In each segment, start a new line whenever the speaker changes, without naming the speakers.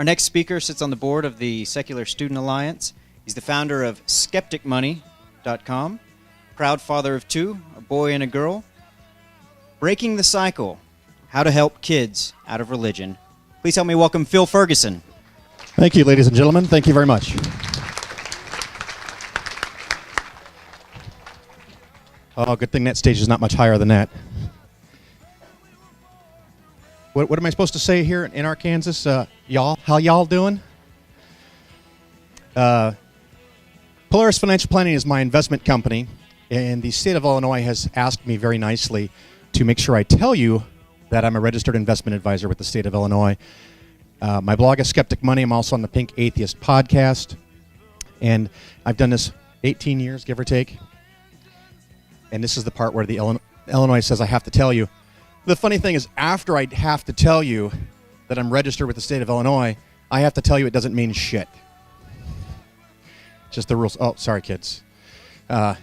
Our next speaker sits on the board of the Secular Student Alliance. He's the founder of skepticmoney.com, proud father of two, a boy and a girl. Breaking the Cycle, how to help kids out of religion. Please help me welcome Phil Ferguson.
Thank you, ladies and gentlemen. Thank you very much. Oh, good thing that stage is not much higher than that. What am I supposed to say here in Arkansas? Y'all, how y'all doing? Polaris Financial Planning is my investment company, and the state of Illinois has asked me very nicely to make sure I tell you that I'm a registered investment advisor with the state of Illinois. My blog is Skeptic Money. I'm also on the Pink Atheist podcast, and I've done this 18 years, give or take. And this is the part where the Illinois says I have to tell you. The funny thing is, after I have to tell you that I'm registered with the state of Illinois, I have to tell you it doesn't mean shit. Just the rules. Oh, sorry, kids. I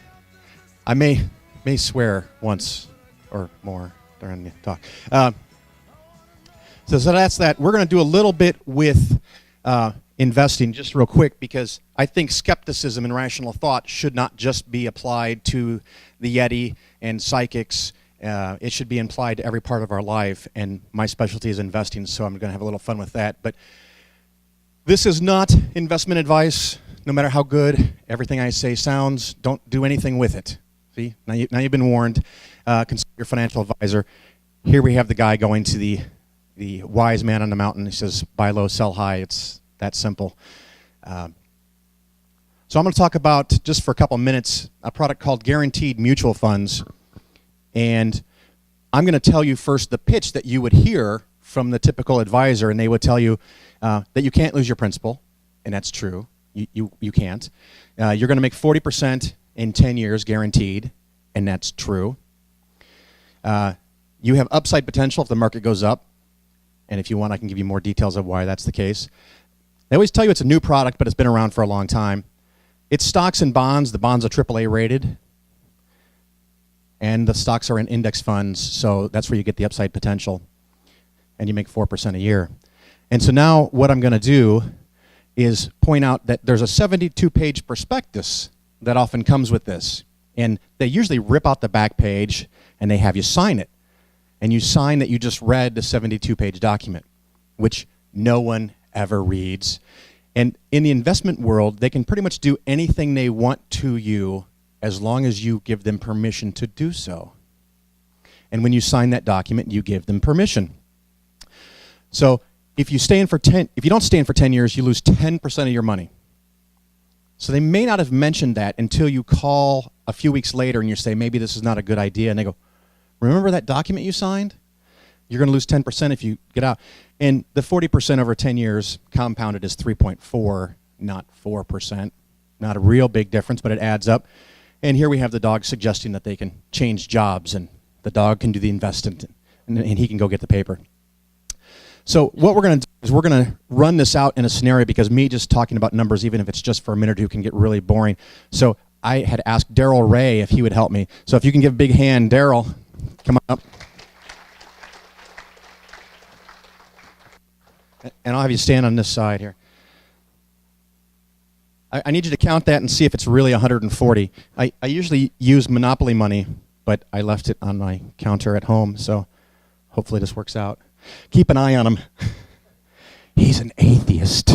may swear once or more during the talk. So that's that. We're going to do a little bit with investing just real quick, because I think skepticism and rational thought should not just be applied to the Yeti and psychics. It should be applied to every part of our life, and my specialty is investing, so I'm going to have a little fun with that. But this is not investment advice. No matter how good everything I say sounds, don't do anything with it. See, now you've been warned. Consult your financial advisor. Here we have the guy going to the wise man on the mountain. He says, buy low, sell high. It's that simple. So I'm going to talk about, just for a couple minutes, a product called Guaranteed Mutual Funds. And I'm going to tell you first the pitch that you would hear from the typical advisor, and they would tell you that you can't lose your principal, and that's true. You can't. You're going to make 40% in 10 years guaranteed, and that's true. You have upside potential if the market goes up, and if you want, I can give you more details of why that's the case. They always tell you it's a new product, but it's been around for a long time. It's stocks and bonds. The bonds are AAA rated. And the stocks are in index funds, so that's where you get the upside potential. And you make 4% a year. And so now what I'm going to do is point out that there's a 72-page prospectus that often comes with this. And they usually rip out the back page, and they have you sign it. And you sign that you just read the 72-page document, which no one ever reads. And in the investment world, they can pretty much do anything they want to you as long as you give them permission to do so. And when you sign that document, you give them permission. So if you don't stay in for 10 years, you lose 10% of your money. So they may not have mentioned that until you call a few weeks later and you say, maybe this is not a good idea. And they go, remember that document you signed? You're going to lose 10% if you get out. And the 40% over 10 years compounded is 3.4, not 4%. Not a real big difference, but it adds up. And here we have the dog suggesting that they can change jobs, and the dog can do the investing, and he can go get the paper. So what we're going to do is we're going to run this out in a scenario, because me just talking about numbers, even if it's just for a minute or two, can get really boring. So I had asked Daryl Ray if he would help me. So if you can give a big hand, Daryl, come on up. And I'll have you stand on this side here. I need you to count that and see if it's really 140. I usually use Monopoly money, but I left it on my counter at home, so hopefully this works out. Keep an eye on him. He's an atheist.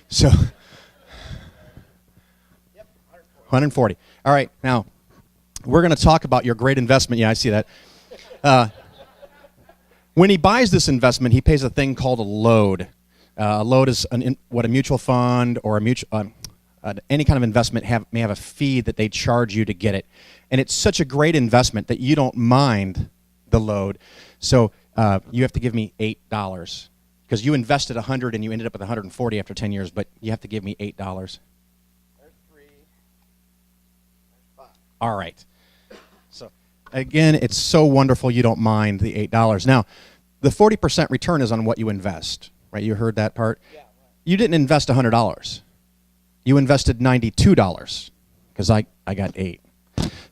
So, 140. All right, now, we're going to talk about your great investment. Yeah, I see that. When he buys this investment, he pays a thing called a load. A load is what a mutual fund or any kind of investment may have a fee that they charge you to get it. And it's such a great investment that you don't mind the load. So you have to give me $8, because you invested $100 and you ended up with $140 after 10 years, but you have to give me $8. There's 3. There's 5. All right. So again, it's so wonderful you don't mind the $8. Now, the 40% return is on what you invest, right? You heard that part? Yeah. Right. You didn't invest $100. You invested $92 because I got 8.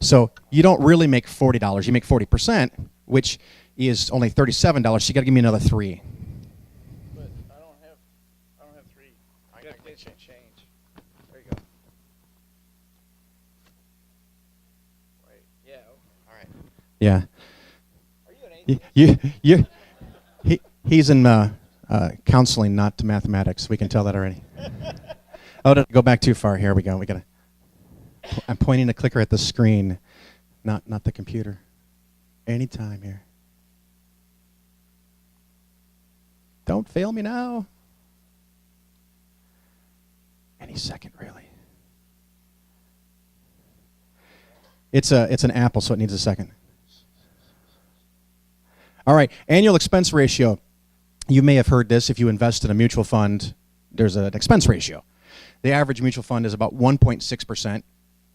So you don't really make $40. You make 40%, which is only $37. So you got to give me another 3.
But I don't have
Yeah.
Are you an
He's in counseling, not mathematics. We can tell that already. Oh, don't go back too far. Here we go. I'm pointing a clicker at the screen, not the computer. Anytime here. Don't fail me now. Any second, really. It's an Apple, so it needs a second. All right, annual expense ratio. You may have heard this. If you invest in a mutual fund, there's an expense ratio. The average mutual fund is about 1.6%.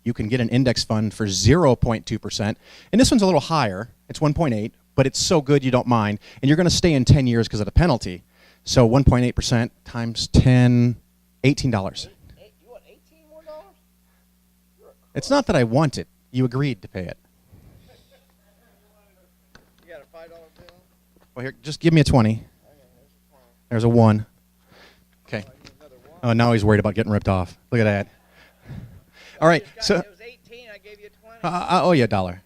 You can get an index fund for 0.2%. And this one's a little higher. It's 1.8, but it's so good you don't mind. And you're going to stay in 10 years because of the penalty. So 1.8% times 10, $18.
You want $18 more dollars?
It's not that I want it. You agreed to pay it.
You got a $5 bill?
Well, here, just give me a 20.
Okay,
There's a 1. Okay. Oh, now he's worried about getting ripped off. Look at that. All right. So
it was 18. I gave you 20.
I owe you $1.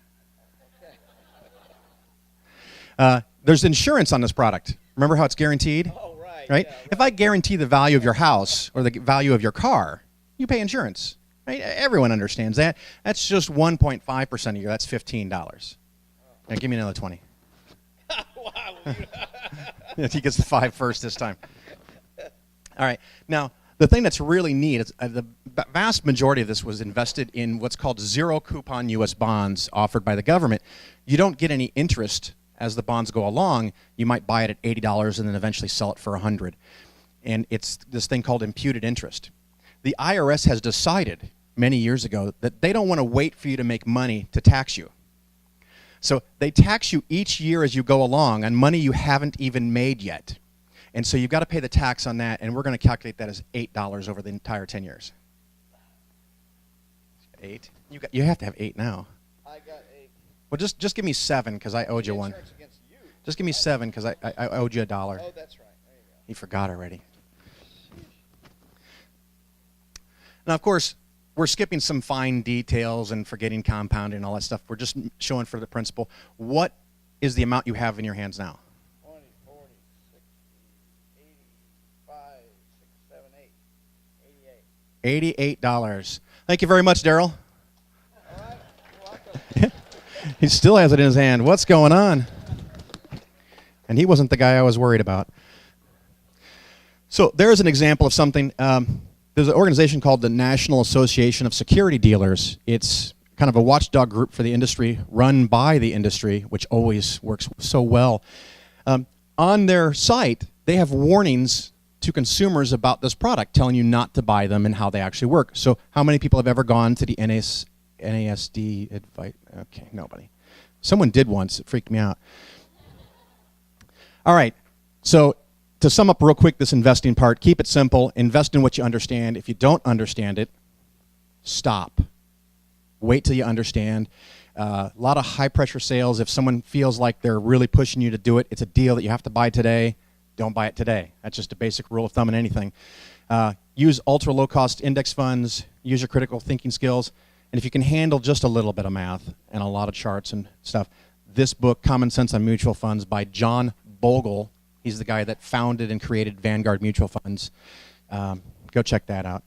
There's insurance on this product. Remember how it's guaranteed?
Oh, right.
Right?
Yeah, right.
If I guarantee the value of your house or the value of your car, you pay insurance. Right? Everyone understands that. That's just 1.5% a year. That's $15. Now give me another 20.
Wow.
He gets the 5 first this time. All right. Now, the thing that's really neat is the vast majority of this was invested in what's called zero-coupon U.S. bonds offered by the government. You don't get any interest as the bonds go along. You might buy it at $80 and then eventually sell it for $100. And it's this thing called imputed interest. The IRS has decided many years ago that they don't want to wait for you to make money to tax you. So they tax you each year as you go along on money you haven't even made yet. And so you've got to pay the tax on that, and we're going to calculate that as $8 over the entire 10 years. 8? You have to have 8 now.
I got 8.
Well, just give me 7 because I owed you one.
Against you.
Just give me 7 because I owed you $1.
Oh, that's right. There you go.
He forgot already. Now, of course, we're skipping some fine details and forgetting compounding and all that stuff. We're just showing for the principle. What is the amount you have in your hands now?
20, 40, 60, 85, 6, 7, 8. 88.
$88. Thank you very much, Daryl.
All right. You're welcome.
He still has it in his hand. What's going on? And he wasn't the guy I was worried about. So there's an example of something. There's an organization called the National Association of Security Dealers. It's kind of a watchdog group for the industry, run by the industry, which always works so well. On their site, they have warnings to consumers about this product, telling you not to buy them and how they actually work. So how many people have ever gone to the NASD advice? Okay, nobody. Someone did once. It freaked me out. All right, so to sum up real quick this investing part, keep it simple. Invest in what you understand. If you don't understand it, stop. Wait till you understand. A lot of high-pressure sales. If someone feels like they're really pushing you to do it, it's a deal that you have to buy today. Don't buy it today. That's just a basic rule of thumb in anything. Use ultra-low-cost index funds. Use your critical thinking skills. And if you can handle just a little bit of math and a lot of charts and stuff, this book, Common Sense on Mutual Funds by John Bogle, he's the guy that founded and created Vanguard Mutual Funds. Go check that out.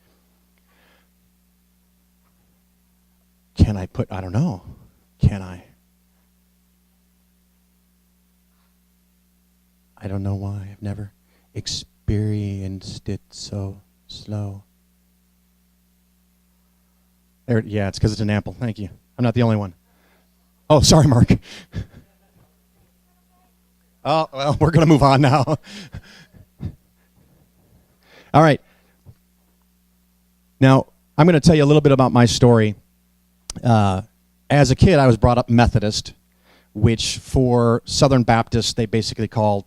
Can I put, I don't know. Can I? I don't know why. I've never experienced it so slow. There, yeah, it's because it's an Apple. Thank you. I'm not the only one. Oh, sorry, Mark. Oh, well, we're going to move on now. All right. Now, I'm going to tell you a little bit about my story. As a kid, I was brought up Methodist, which for Southern Baptists, they basically call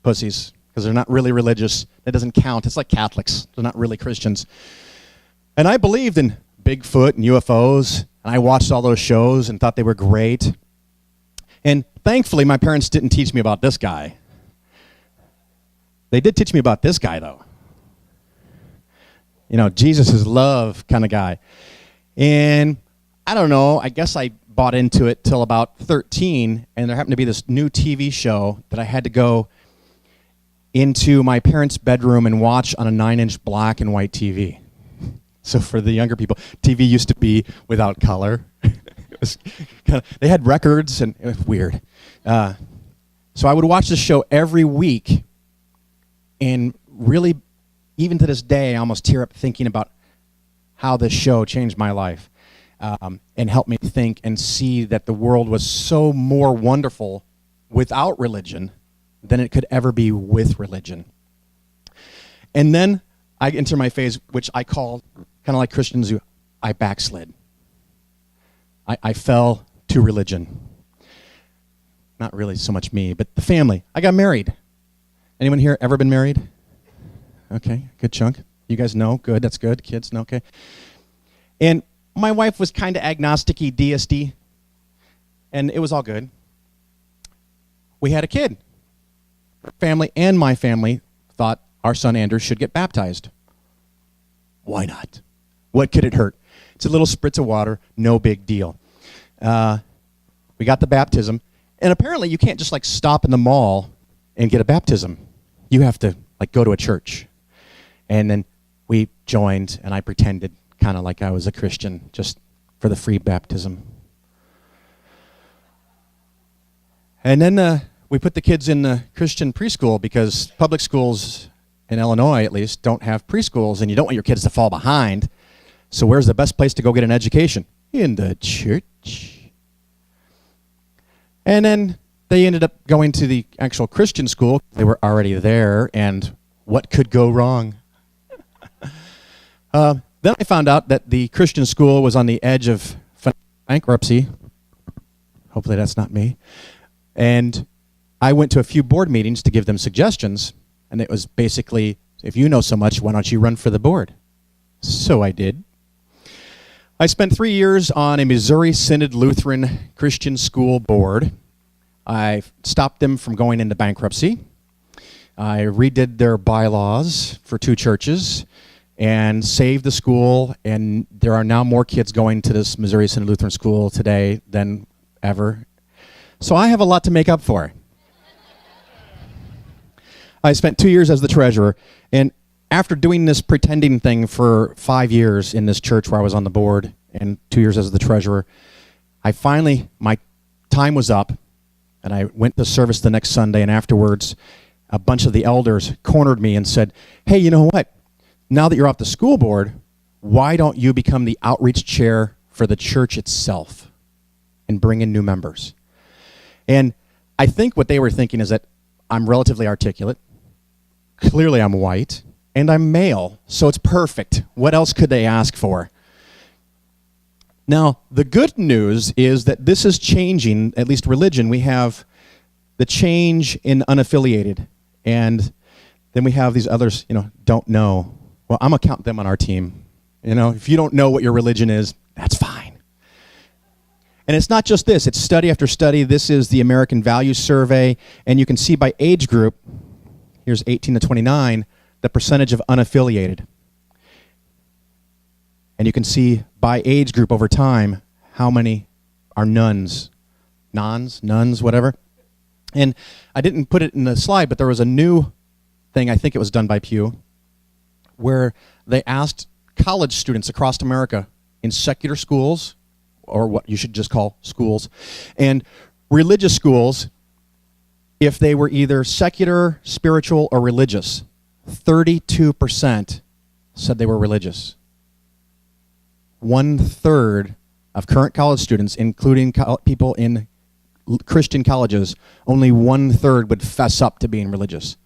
pussies because they're not really religious. That doesn't count. It's like Catholics. They're not really Christians. And I believed in Bigfoot and UFOs, and I watched all those shows and thought they were great. And thankfully, my parents didn't teach me about this guy. They did teach me about this guy, though. You know, Jesus is love kind of guy. And I don't know, I guess I bought into it till about 13, and there happened to be this new TV show that I had to go into my parents' bedroom and watch on a 9-inch black and white TV. So for the younger people, TV used to be without color. It was they had records, and it was weird. So I would watch this show every week, and really, even to this day, I almost tear up thinking about how this show changed my life and helped me think and see that the world was so more wonderful without religion than it could ever be with religion. And then I enter my phase, which I call, kind of like Christians do, I backslid. I fell to religion. Not really so much me, but the family. I got married. Anyone here ever been married? Okay, good chunk. You guys know? Good, that's good. Kids know? Okay. And my wife was kind of agnostic-y, deisty, and it was all good. We had a kid. Her family and my family thought our son Andrew should get baptized. Why not? What could it hurt? It's a little spritz of water, no big deal. We got the baptism, and apparently you can't just like stop in the mall and get a baptism. You have to like go to a church. And then we joined, and I pretended kind of like I was a Christian just for the free baptism. And then we put the kids in the Christian preschool because public schools, in Illinois at least, don't have preschools, and you don't want your kids to fall behind. So where's the best place to go get an education? In the church. And then they ended up going to the actual Christian school. They were already there, and what could go wrong? Then I found out that the Christian school was on the edge of bankruptcy. Hopefully that's not me. And I went to a few board meetings to give them suggestions, and it was basically, if you know so much, why don't you run for the board? So I did. I spent 3 years on a Missouri Synod Lutheran Christian school board. I stopped them from going into bankruptcy. I redid their bylaws for 2 churches and saved the school, and there are now more kids going to this Missouri Synod Lutheran school today than ever. So I have a lot to make up for. I spent 2 years as the treasurer, and after doing this pretending thing for 5 years in this church where I was on the board and 2 years as the treasurer, my time was up, and I went to service the next Sunday, and afterwards, a bunch of the elders cornered me and said, hey, you know what? Now that you're off the school board, why don't you become the outreach chair for the church itself and bring in new members? And I think what they were thinking is that I'm relatively articulate, clearly I'm white, and I'm male, so it's perfect. What else could they ask for? Now, the good news is that this is changing, at least religion. We have the change in unaffiliated, and then we have these others, don't know. Well, I'm going to count them on our team. If you don't know what your religion is, that's fine. And it's not just this. It's study after study. This is the American Values Survey, and you can see by age group, here's 18 to 29, the percentage of unaffiliated. And you can see by age group over time how many are nuns, whatever. And I didn't put it in the slide, but there was a new thing, I think it was done by Pew, where they asked college students across America in secular schools, or what you should just call schools, and religious schools, if they were either secular, spiritual, or religious. 32% said they were religious. 1/3 of current college students, including people in Christian colleges, only 1/3 would fess up to being religious.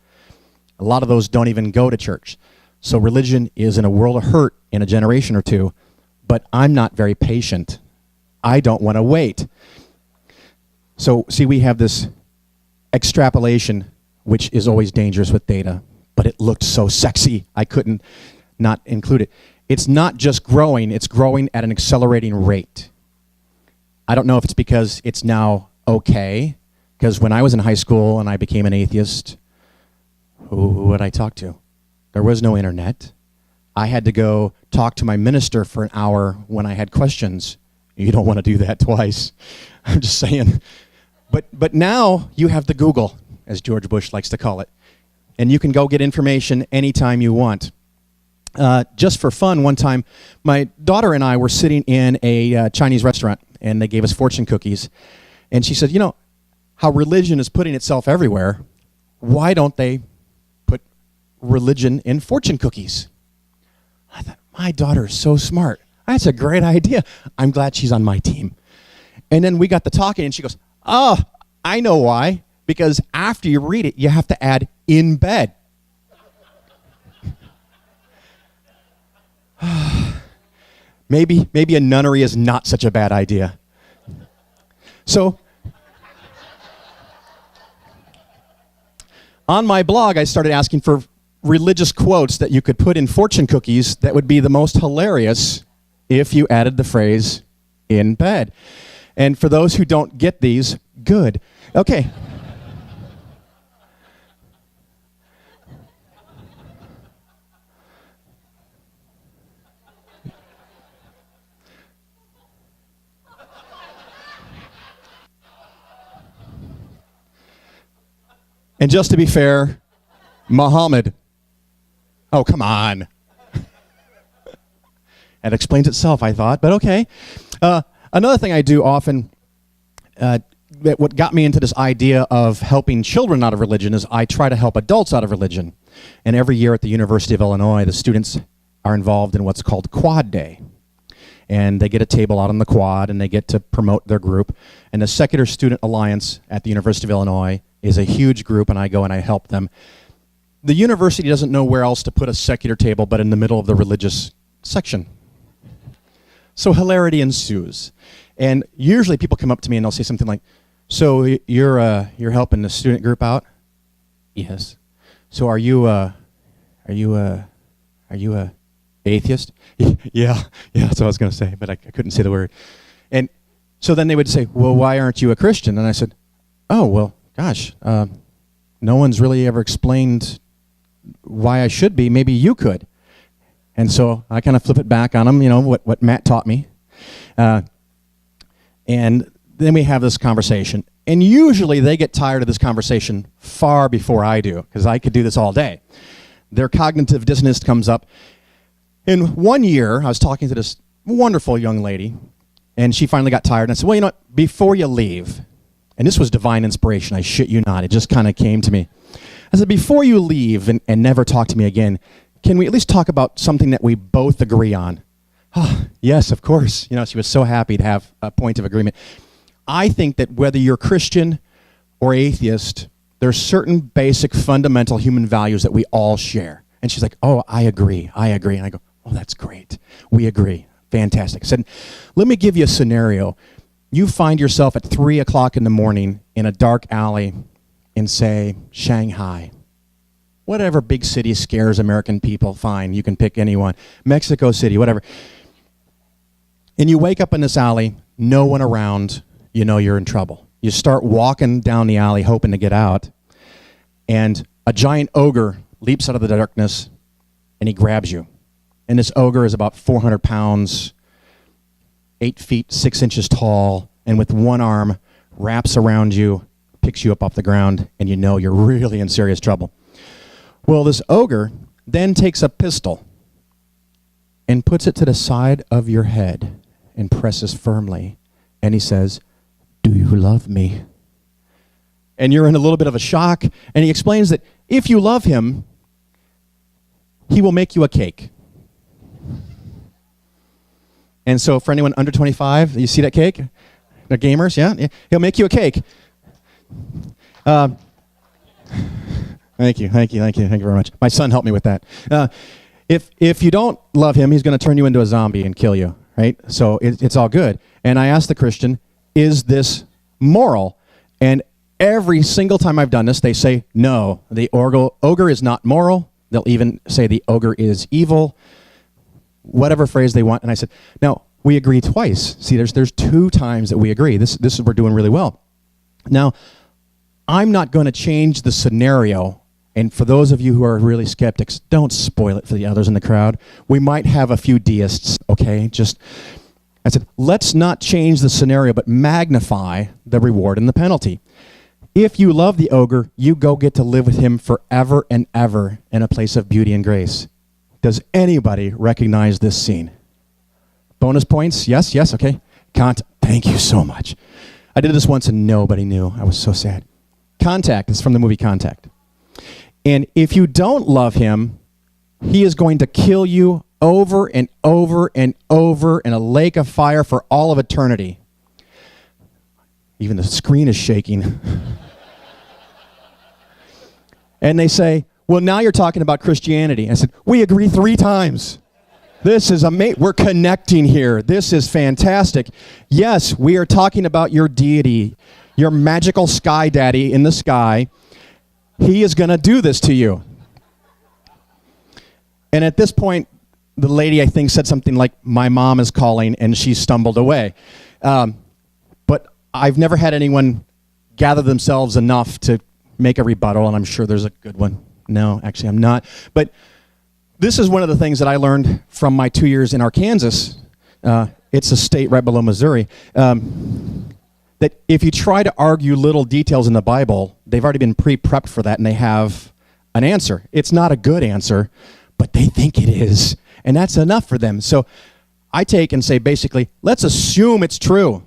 A lot of those don't even go to church. So religion is in a world of hurt in a generation or two, but I'm not very patient. I don't want to wait. So see, we have this extrapolation, which is always dangerous with data, but it looked so sexy, I couldn't not include it. It's not just growing, it's growing at an accelerating rate. I don't know if it's because it's now okay, because when I was in high school and I became an atheist, who would I talk to? There was no internet. I had to go talk to my minister for an hour when I had questions You don't want to do that twice. I'm just saying. But now you have the Google, as George Bush likes to call it, and you can go get information anytime you want. Just for fun, one time, my daughter and I were sitting in a Chinese restaurant, and they gave us fortune cookies. And she said, you know, how religion is putting itself everywhere, why don't they put religion in fortune cookies? I thought, my daughter is so smart. That's a great idea. I'm glad she's on my team. And then we got to talking, and she goes, oh, I know why. Because after you read it, you have to add in bed. Maybe a nunnery is not such a bad idea. So, on my blog, I started asking for religious quotes that you could put in fortune cookies that would be the most hilarious if you added the phrase in bed. And for those who don't get these, good. Okay. And just to be fair, Muhammad. Oh, come on. That explains itself, I thought, but okay. Another thing I do often, what got me into this idea of helping children out of religion is I try to help adults out of religion. And every year at the University of Illinois, the students are involved in what's called Quad Day. And they get a table out on the quad, and they get to promote their group. And the Secular Student Alliance at the University of Illinois is a huge group, and I go and I help them. The university doesn't know where else to put a secular table but in the middle of the religious section. So hilarity ensues. And usually people come up to me and they'll say something like, so you're helping the student group out? Yes. So are you a atheist? Yeah, that's what I was going to say, but I couldn't say the word. And so then they would say, well, why aren't you a Christian? And I said, oh, well, gosh, no one's really ever explained why I should be. Maybe you could. And so I kind of flip it back on them, you know, what Matt taught me. And then we have this conversation. And usually they get tired of this conversation far before I do, because I could do this all day. Their cognitive dissonance comes up. In 1 year, I was talking to this wonderful young lady, and she finally got tired. And I said, well, you know what, before you leave, and this was divine inspiration, I shit you not, it just kind of came to me. I said, before you leave and never talk to me again, can we at least talk about something that we both agree on? Oh, yes, of course. You know, she was so happy to have a point of agreement. I think that whether you're Christian or atheist, there's certain basic fundamental human values that we all share. And she's like, oh, I agree. And I go, oh, that's great. We agree. Fantastic. I said, let me give you a scenario. You find yourself at 3 o'clock in the morning in a dark alley in, say, Shanghai. Whatever big city scares American people, fine. You can pick anyone. Mexico City, whatever. And you wake up in this alley, no one around, you know you're in trouble. You start walking down the alley hoping to get out, and a giant ogre leaps out of the darkness, and he grabs you. And this ogre is about 400 pounds, 8 feet, 6 inches tall, and with one arm wraps around you, picks you up off the ground, and you know you're really in serious trouble. Well, this ogre then takes a pistol and puts it to the side of your head and presses firmly, and he says, do you love me? And you're in a little bit of a shock, and he explains that if you love him, he will make you a cake. And so for anyone under 25, you see that cake? They're gamers, yeah? He'll make you a cake. Thank you very much. My son helped me with that. If you don't love him, he's going to turn you into a zombie and kill you, right? So it's all good. And I asked the Christian, is this moral? And every single time I've done this, they say, no, the ogre is not moral. They'll even say the ogre is evil, whatever phrase they want. And I said, now, we agree twice. See, there's 2 times that we agree. This is, we're doing really well. Now, I'm not going to change the scenario. And for those of you who are really skeptics, don't spoil it for the others in the crowd. We might have a few deists, okay? I said, let's not change the scenario, but magnify the reward and the penalty. If you love the ogre, you go get to live with him forever and ever in a place of beauty and grace. Does anybody recognize this scene? Bonus points? Yes, yes, okay. Thank you so much. I did this once and nobody knew. I was so sad. Contact is from the movie Contact. And if you don't love him, he is going to kill you over and over and over in a lake of fire for all of eternity. Even the screen is shaking. And they say, well, now you're talking about Christianity. I said, we agree 3 times. This is amazing. We're connecting here. This is fantastic. Yes, we are talking about your deity, your magical sky daddy in the sky. He is going to do this to you. And at this point, the lady, I think, said something like, my mom is calling, and she stumbled away. But I've never had anyone gather themselves enough to make a rebuttal, and I'm sure there's a good one. No, actually, I'm not. But this is one of the things that I learned from my 2 years in Arkansas. It's a state right below Missouri. That if you try to argue little details in the Bible, they've already been pre-prepped for that, and they have an answer. It's not a good answer, but they think it is, and that's enough for them. So I take and say, basically, let's assume it's true.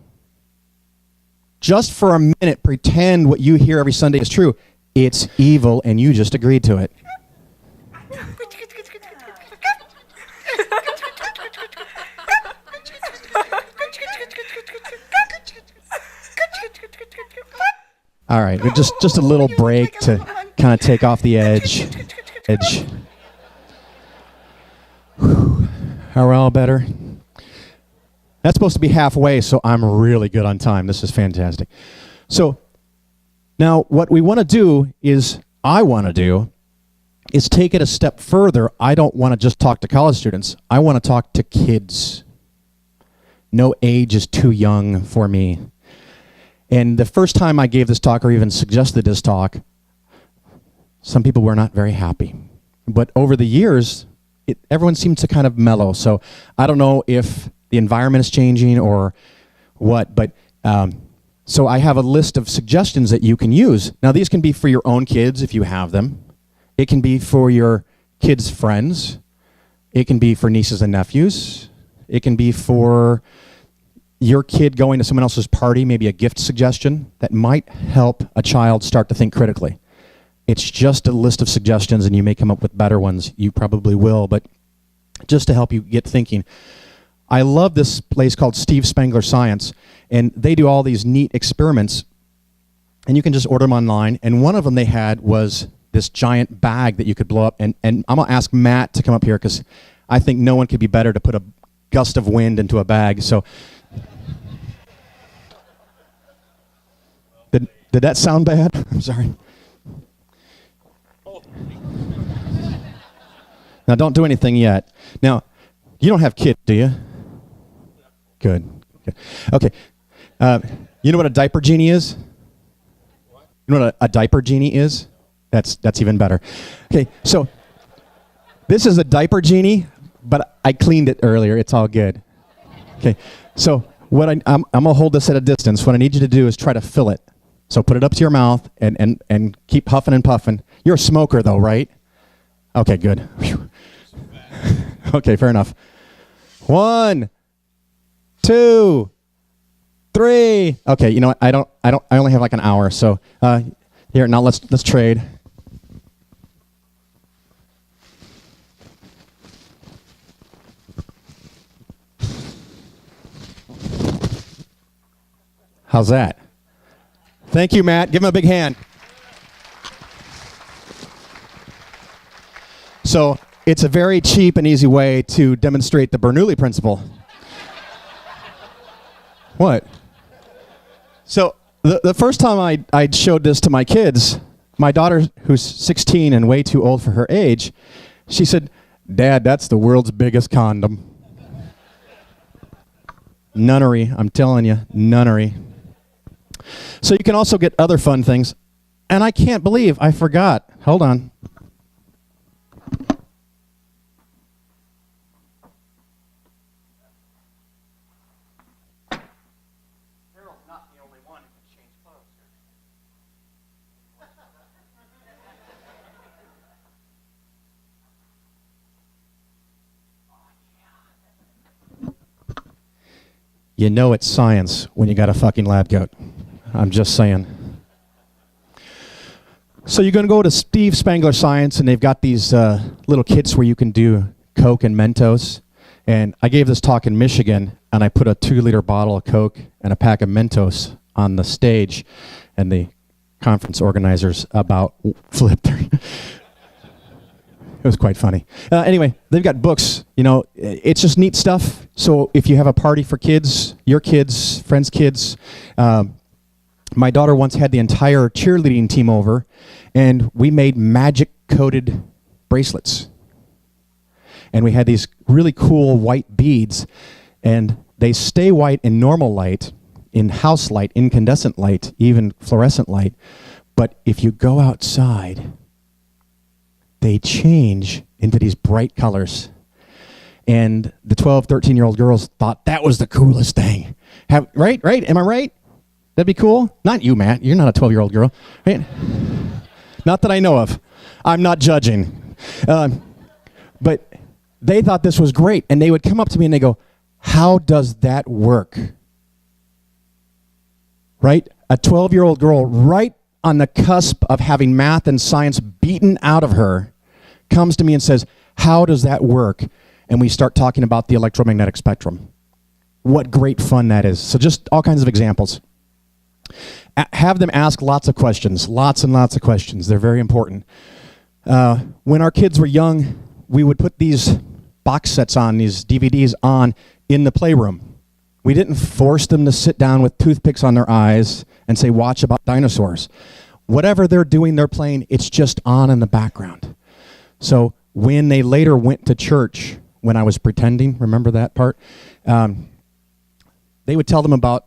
Just for a minute, pretend what you hear every Sunday is true. It's evil, and you just agreed to it. All right, just a little break to kind of take off the edge. Whew. Are we all better? That's supposed to be halfway, so I'm really good on time. This is fantastic. So now what we want to do is, take it a step further. I don't want to just talk to college students. I want to talk to kids. No age is too young for me. And the first time I gave this talk or even suggested this talk, some people were not very happy. But over the years, everyone seemed to kind of mellow. So I don't know if the environment is changing or what, but so I have a list of suggestions that you can use. Now, these can be for your own kids if you have them. It can be for your kids' friends. It can be for nieces and nephews. It can be for your kid going to someone else's party, maybe a gift suggestion that might help a child start to think critically. It's just a list of suggestions, and you may come up with better ones. You probably will, but just to help you get thinking. I love this place called Steve Spangler Science, and they do all these neat experiments, and you can just order them online, and one of them they had was this giant bag that you could blow up, and I'm going to ask Matt to come up here because I think no one could be better to put a gust of wind into a bag. So, did that sound bad? I'm sorry. Now, don't do anything yet. Now, you don't have kids, do you? Good. Okay. You know what a diaper genie is? You know what a diaper genie is? That's even better. Okay, so this is a diaper genie, but I cleaned it earlier. It's all good. Okay, so what I'm going to hold this at a distance. What I need you to do is try to fill it. So put it up to your mouth and keep huffing and puffing. You're a smoker, though, right? Okay, good. Whew. Okay, fair enough. 1, 2, 3. Okay, you know what? I only have like an hour. So here, now let's trade. How's that? Thank you, Matt. Give him a big hand. So it's a very cheap and easy way to demonstrate the Bernoulli principle. What? So the first time I showed this to my kids, my daughter, who's 16 and way too old for her age, she said, "Dad, that's the world's biggest condom." Nunnery, I'm telling you, nunnery. So you can also get other fun things. And I can't believe I forgot. Hold on. You know it's science when you got a fucking lab coat. I'm just saying. So you're going to go to Steve Spangler Science, and they've got these little kits where you can do Coke and Mentos. And I gave this talk in Michigan, and I put a 2-liter bottle of Coke and a pack of Mentos on the stage, and the conference organizers about flipped. It was quite funny. Anyway, they've got books. You know, it's just neat stuff. So if you have a party for kids, your kids, friends' kids, my daughter once had the entire cheerleading team over, and we made magic-coated bracelets. And we had these really cool white beads, and they stay white in normal light, in house light, incandescent light, even fluorescent light. But if you go outside, they change into these bright colors. And the 12, 13-year-old girls thought that was the coolest thing. Right? Am I right? That'd be cool? Not you, Matt. You're not a 12-year-old girl. Right? Not that I know of. I'm not judging. But they thought this was great. And they would come up to me and they go, how does that work? Right? A 12-year-old girl right on the cusp of having math and science beaten out of her comes to me and says, how does that work? And we start talking about the electromagnetic spectrum. What great fun that is. So just all kinds of examples. Have them ask lots of questions, lots and lots of questions. They're very important. When our kids were young, we would put these box sets on, these DVDs on in the playroom. We didn't force them to sit down with toothpicks on their eyes and say, watch about dinosaurs. Whatever they're doing, they're playing, it's just on in the background. So when they later went to church, when I was pretending, remember that part? They would tell them about,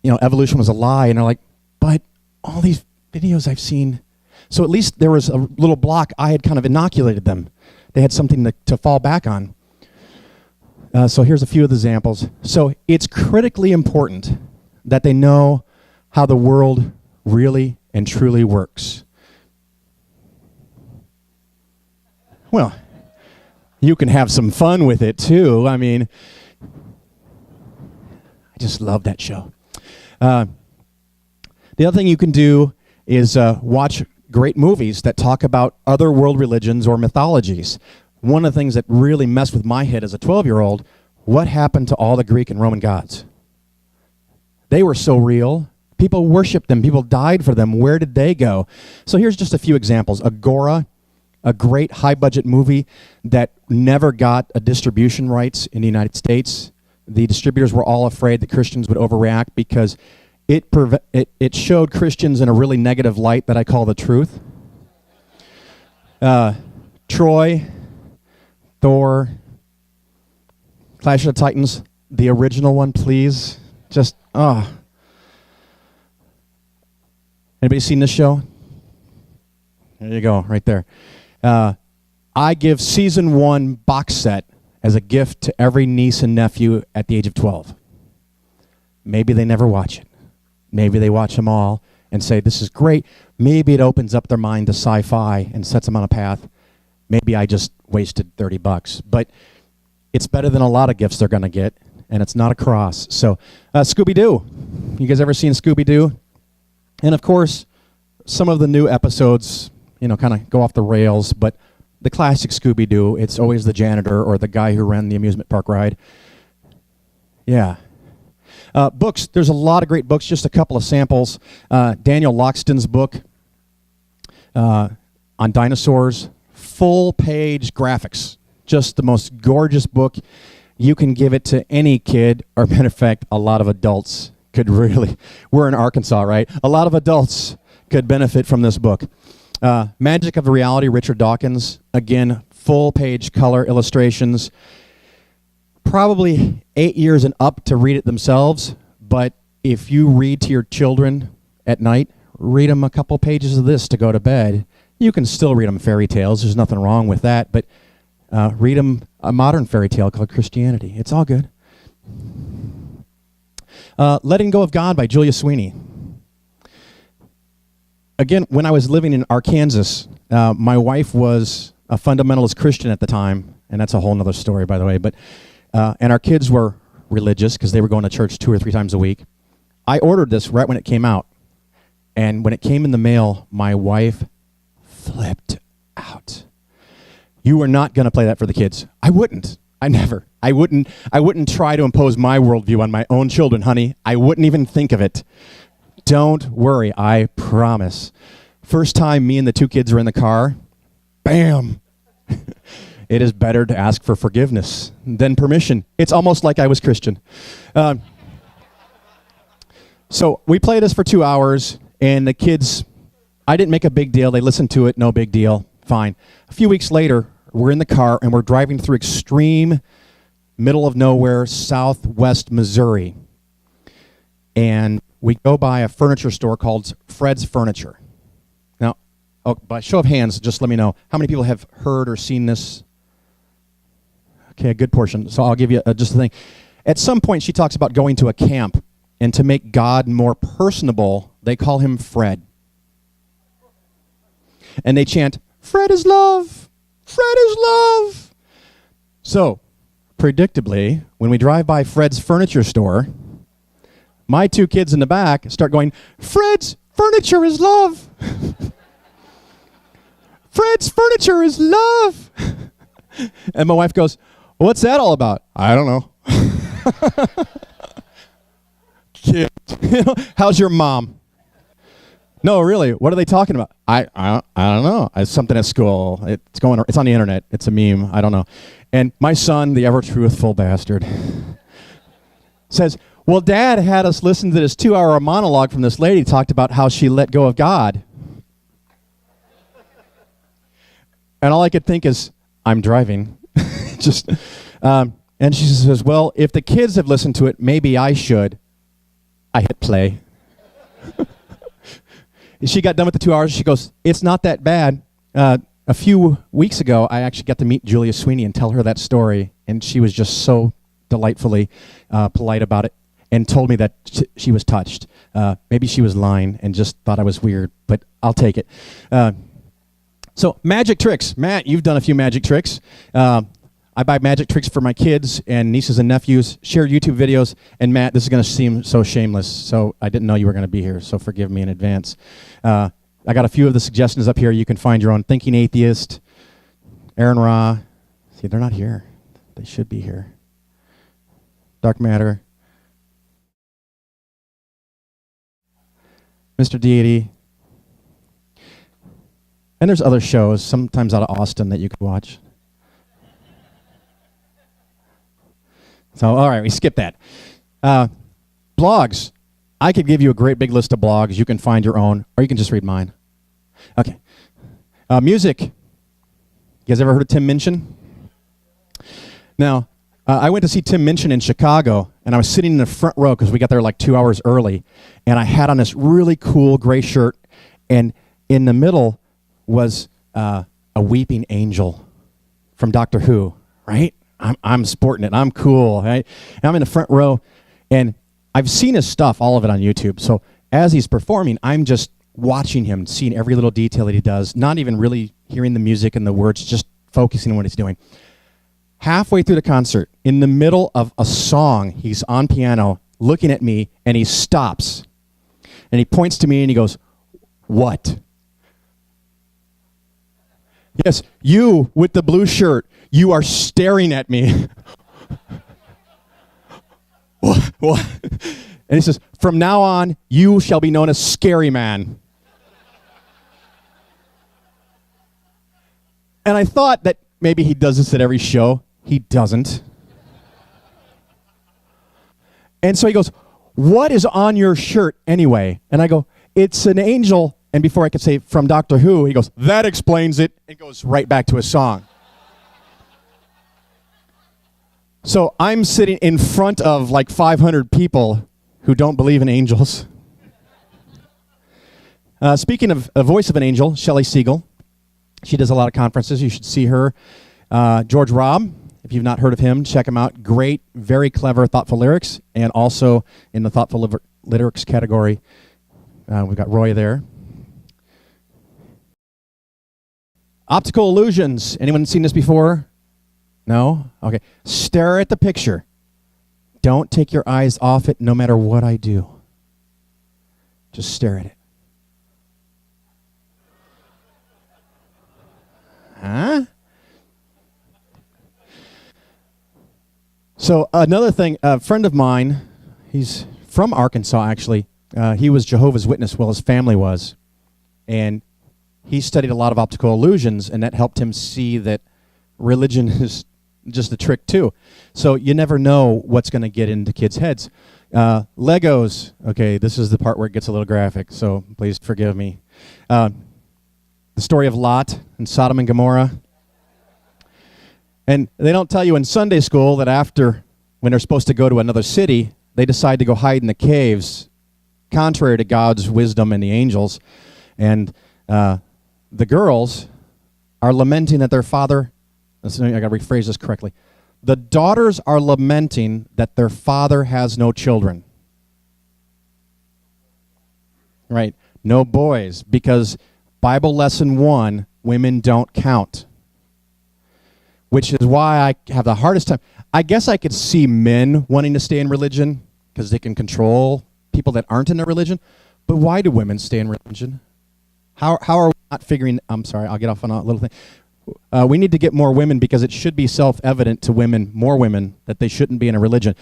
evolution was a lie, and they're like, but all these videos I've seen. So at least there was a little block. I had kind of inoculated them. They had something to fall back on. So here's a few of the examples. So it's critically important that they know how the world really and truly works. Well, you can have some fun with it too. I mean, I just love that show. The other thing you can do is watch great movies that talk about other world religions or mythologies. One of the things that really messed with my head as a 12-year-old, what happened to all the Greek and Roman gods? They were so real. People worshiped them. People died for them. Where did they go? So here's just a few examples. Agora, a great high-budget movie that never got a distribution rights in the United States. The distributors were all afraid that Christians would overreact because it showed Christians in a really negative light that I call the truth. Troy, Thor, Clash of the Titans, the original one, please. Just, Anybody seen this show? There you go, right there. I give season 1 box set as a gift to every niece and nephew at the age of 12. Maybe they never watch it. Maybe they watch them all and say, this is great. Maybe it opens up their mind to sci-fi and sets them on a path. Maybe I just wasted $30. But it's better than a lot of gifts they're going to get, and it's not a cross. So Scooby-Doo. You guys ever seen Scooby-Doo? And, of course, some of the new episodes, kind of go off the rails, but the classic Scooby-Doo, it's always the janitor or the guy who ran the amusement park ride. Yeah. Books, there's a lot of great books, just a couple of samples. Daniel Loxton's book on dinosaurs, full-page graphics, just the most gorgeous book. You can give it to any kid, or matter of fact, a lot of adults could really, we're in Arkansas, right? A lot of adults could benefit from this book. Magic of the Reality, Richard Dawkins, again, full-page color illustrations. Probably 8 years and up to read it themselves, but if you read to your children at night, read them a couple pages of this to go to bed. You can still read them fairy tales. There's nothing wrong with that, but read them a modern fairy tale called Christianity. It's all good. Letting Go of God by Julia Sweeney. Again, when I was living in Arkansas, my wife was a fundamentalist Christian at the time, and that's a whole other story, by the way, but and our kids were religious because they were going to church 2 or 3 times a week. I ordered this right when it came out. And when it came in the mail, my wife flipped out. You are not going to play that for the kids. I wouldn't. I wouldn't try to impose my worldview on my own children, honey. I wouldn't even think of it. Don't worry, I promise. First time me and the 2 kids are in the car, bam. It is better to ask for forgiveness than permission. It's almost like I was Christian. So we played this for 2 hours, and the kids, I didn't make a big deal. They listened to it, no big deal, fine. A few weeks later, we're in the car, and we're driving through extreme middle of nowhere, southwest Missouri. And we go by a furniture store called Fred's Furniture. Now, by show of hands, just let me know, how many people have heard or seen this? Okay, a good portion. So I'll give you just a thing. At some point, she talks about going to a camp, and to make God more personable, they call him Fred. And they chant, "Fred is love! Fred is love!" So, predictably, when we drive by Fred's Furniture store, my 2 kids in the back start going, "Fred's Furniture is love! Fred's Furniture is love!" And my wife goes, "What's that all about?" "I don't know." Kid, how's your mom? "No, really, what are they talking about?" I don't know. It's something at school. It's on the internet. It's a meme. I don't know. And my son, the ever-truthful bastard, says, "Well, Dad had us listen to this 2-hour monologue from this lady, talked about how she let go of God." And all I could think is, I'm driving. And she says, "Well, if the kids have listened to it, maybe I should." I hit play. She got done with the 2 hours. She goes, "It's not that bad." A few weeks ago, I actually got to meet Julia Sweeney and tell her that story, and she was just so delightfully polite about it and told me that she was touched. Maybe she was lying and just thought I was weird, but I'll take it. So magic tricks. Matt, you've done a few magic tricks. I buy magic tricks for my kids and nieces and nephews, share YouTube videos, and Matt, this is going to seem so shameless, so I didn't know you were going to be here, so forgive me in advance. I got a few of the suggestions up here. You can find your own. Thinking Atheist, Aaron Ra. See, they're not here. They should be here. Dark Matter. Mr. Deity. And there's other shows, sometimes out of Austin, that you could watch. So, all right, we skipped that. Blogs. I could give you a great big list of blogs. You can find your own, or you can just read mine. Okay. Music. You guys ever heard of Tim Minchin? Now, I went to see Tim Minchin in Chicago, and I was sitting in the front row because we got there like 2 hours early, and I had on this really cool gray shirt, and in the middle was a weeping angel from Doctor Who, right? I'm sporting it. I'm cool, right? And I'm in the front row, and I've seen his stuff, all of it on YouTube. So as he's performing, I'm just watching him, seeing every little detail that he does, not even really hearing the music and the words, just focusing on what he's doing. Halfway through the concert, in the middle of a song, he's on piano, looking at me, and he stops. And he points to me, and he goes, "What?" "Yes, you with the blue shirt, you are staring at me." What? And he says, "From now on, you shall be known as Scary Man." And I thought that maybe he does this at every show. He doesn't. And so he goes, "What is on your shirt anyway?" And I go, "It's an angel." And before I could say from Doctor Who, he goes, "That explains it," and goes right back to his song. So I'm sitting in front of like 500 people who don't believe in angels. Speaking of a voice of an angel, Shelley Siegel. She does a lot of conferences. You should see her. George Robb, if you've not heard of him, check him out. Great, very clever, thoughtful lyrics. And also in the thoughtful lyrics category, we've got Roy there. Optical illusions. Anyone seen this before? No? Okay. Stare at the picture. don't take your eyes off it no matter what I do. Just stare at it. Huh? So another thing, a friend of mine, he's from Arkansas actually. He was Jehovah's Witness, well, his family was. And he studied a lot of optical illusions, and that helped him see that religion is just a trick too. So you never know what's going to get into kids' heads. Legos. Okay, this is the part where it gets a little graphic, so please forgive me. The story of Lot and Sodom and Gomorrah. And they don't tell you in Sunday school that after, when they're supposed to go to another city, they decide to go hide in the caves, contrary to God's wisdom and the angels. And the girls are lamenting that their father, I got to rephrase this correctly. The daughters are lamenting that their father has no children. Right? No boys, because Bible lesson 1, women don't count. Which is why I have the hardest time. I guess I could see men wanting to stay in religion because they can control people that aren't in their religion. But why do women stay in religion? How are we not figuring? I'm sorry, I'll get off on a little thing. We need to get more women because it should be self-evident to women, more women, that they shouldn't be in a religion.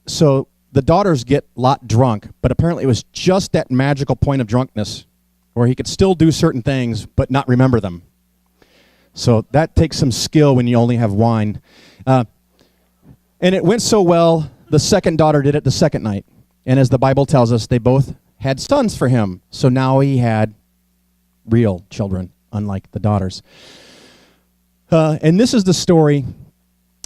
So the daughters get Lot drunk, but apparently it was just that magical point of drunkenness where he could still do certain things but not remember them. So that takes some skill when you only have wine. And it went so well, the second daughter did it the second night. And as the Bible tells us, they both had sons for him. So now he had real children, unlike the daughters. And this is the story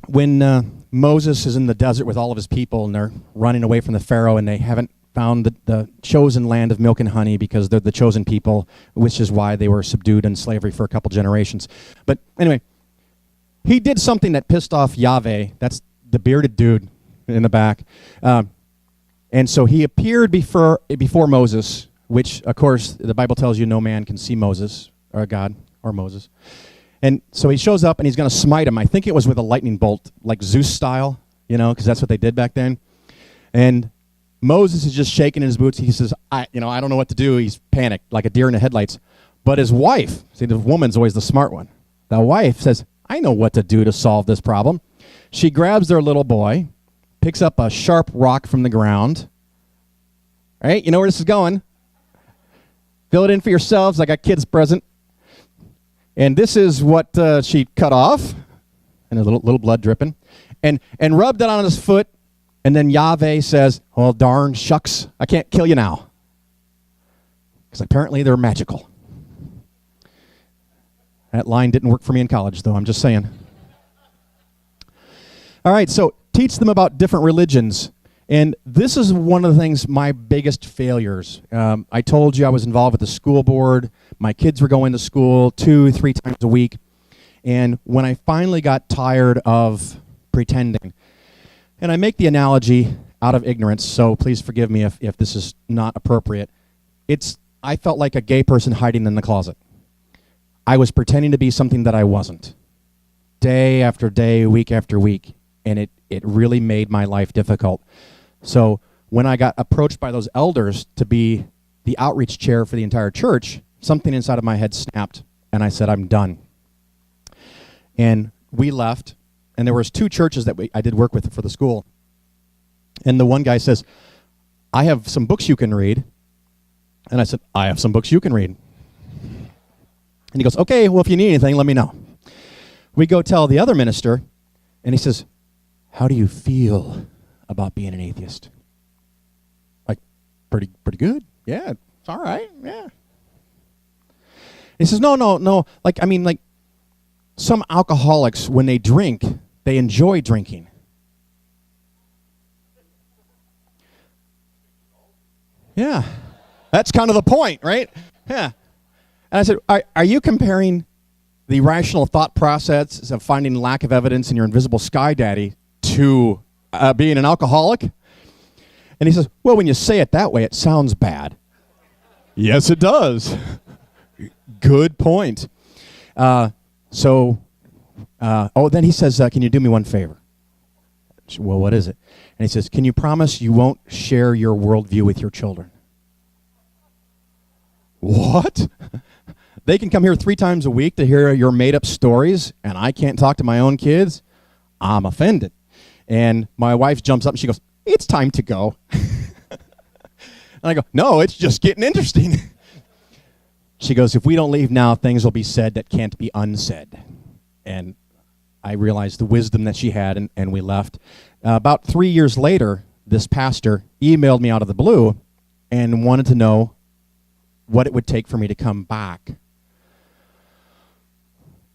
when Moses is in the desert with all of his people, and they're running away from the Pharaoh, and they haven't found the chosen land of milk and honey because they're the chosen people, which is why they were subdued in slavery for a couple generations. But anyway, he did something that pissed off Yahweh. That's the bearded dude in the back. And so he appeared before Moses, which, of course, the Bible tells you no man can see Moses, or God, or Moses. And so he shows up, and he's going to smite him. I think it was with a lightning bolt, like Zeus style, because that's what they did back then. And Moses is just shaking in his boots. He says, I don't know what to do. He's panicked, like a deer in the headlights. But his wife, see, the woman's always the smart one. The wife says, I know what to do to solve this problem. She grabs their little boy, picks up a sharp rock from the ground. Right? You know where this is going. Fill it in for yourselves like a kid's present. And this is what she cut off, and a little blood dripping, and rubbed it on his foot. And then Yahweh says, oh, darn shucks, I can't kill you now. Because apparently they're magical. That line didn't work for me in college, though, I'm just saying. All right, so teach them about different religions. And this is one of the things, my biggest failures. I told you I was involved with the school board. My kids were going to school 2-3 times a week. And when I finally got tired of pretending, and I make the analogy out of ignorance, so please forgive me if this is not appropriate. I felt like a gay person hiding in the closet. I was pretending to be something that I wasn't. Day after day, week after week. And it really made my life difficult. So when I got approached by those elders to be the outreach chair for the entire church, something inside of my head snapped, and I said, I'm done. And we left. And there was 2 churches that I did work with for the school. And the one guy says, I have some books you can read. And I said, I have some books you can read. And he goes, okay, well, if you need anything, let me know. We go tell the other minister, and he says, how do you feel about being an atheist? Like, pretty good. Yeah, it's all right, yeah. He says, no. Like, some alcoholics, when they drink, they enjoy drinking. Yeah. That's kind of the point, right? Yeah. And I said, are you comparing the rational thought process of finding lack of evidence in your invisible sky daddy to being an alcoholic? And he says, well, when you say it that way, it sounds bad. Yes, it does. Good point. Then he says, can you do me one favor? Well, what is it? And he says, can you promise you won't share your worldview with your children? What? They can come here 3 times a week to hear your made-up stories, and I can't talk to my own kids? I'm offended. And my wife jumps up and she goes, it's time to go. And I go, no, it's just getting interesting. She goes, if we don't leave now, things will be said that can't be unsaid. And I realized the wisdom that she had, and we left. About 3 years later, this pastor emailed me out of the blue and wanted to know what it would take for me to come back.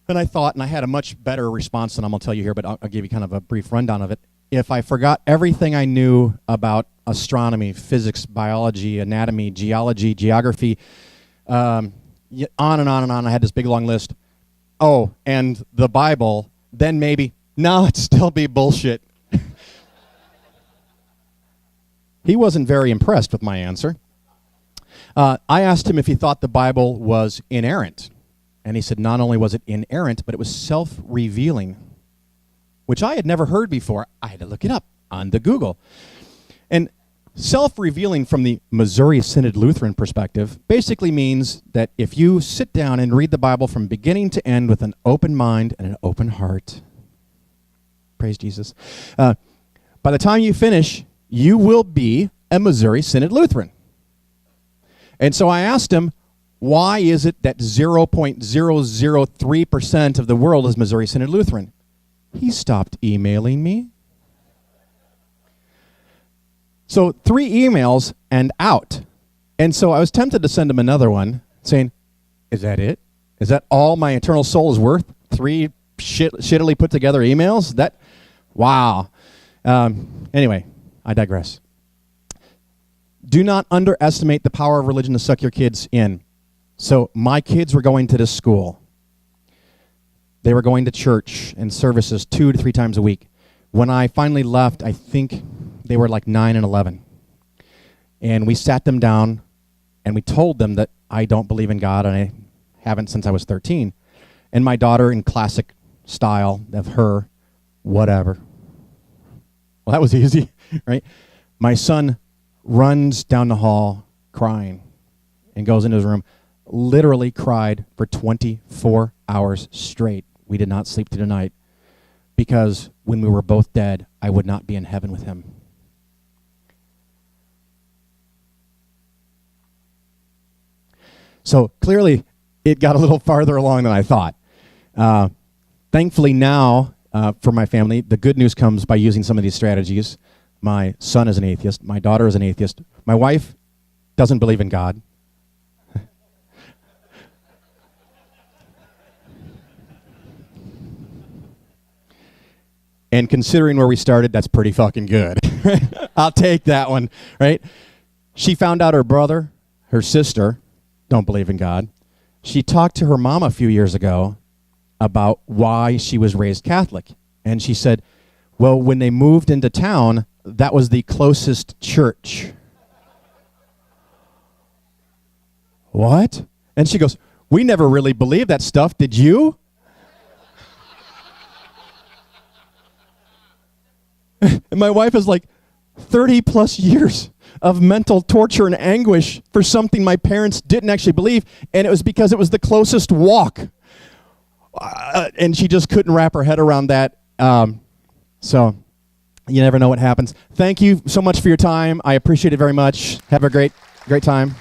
And I thought, and I had a much better response than I'm going to tell you here, but I'll give you kind of a brief rundown of it. If I forgot everything I knew about astronomy, physics, biology, anatomy, geology, geography, on and on and on, I had this big long list. Oh, and the Bible, then maybe, no, it'd still be bullshit. He wasn't very impressed with my answer. I asked him if he thought the Bible was inerrant. And he said not only was it inerrant, but it was self-revealing, which I had never heard before. I had to look it up on the Google. And self-revealing from the Missouri Synod Lutheran perspective basically means that if you sit down and read the Bible from beginning to end with an open mind and an open heart, praise Jesus, by the time you finish, you will be a Missouri Synod Lutheran. And so I asked him, why is it that 0.003% of the world is Missouri Synod Lutheran? He stopped emailing me. So 3 emails and out. And so I was tempted to send him another one saying, is that it? Is that all my eternal soul is worth? 3 shittily put together emails? Wow. Anyway, I digress. Do not underestimate the power of religion to suck your kids in. So my kids were going to this school. They were going to church and services 2 to 3 times a week. When I finally left, I think they were like 9 and 11. And we sat them down and we told them that I don't believe in God and I haven't since I was 13. And my daughter, in classic style of her, whatever. Well, that was easy, right? My son runs down the hall crying and goes into his room. Literally cried for 24 hours straight. We did not sleep through the night because when we were both dead, I would not be in heaven with him. So clearly, it got a little farther along than I thought. Thankfully now, for my family, the good news comes by using some of these strategies. My son is an atheist. My daughter is an atheist. My wife doesn't believe in God. And considering where we started, that's pretty fucking good. I'll take that one, right? She found out her brother, her sister, don't believe in God. She talked to her mom a few years ago about why she was raised Catholic. And she said, well, when they moved into town, that was the closest church. What? And she goes, we never really believed that stuff, did you? And my wife is like, 30 plus years of mental torture and anguish for something my parents didn't actually believe, and it was because it was the closest walk. And she just couldn't wrap her head around that. So you never know what happens. Thank you so much for your time. I appreciate it very much. Have a great time.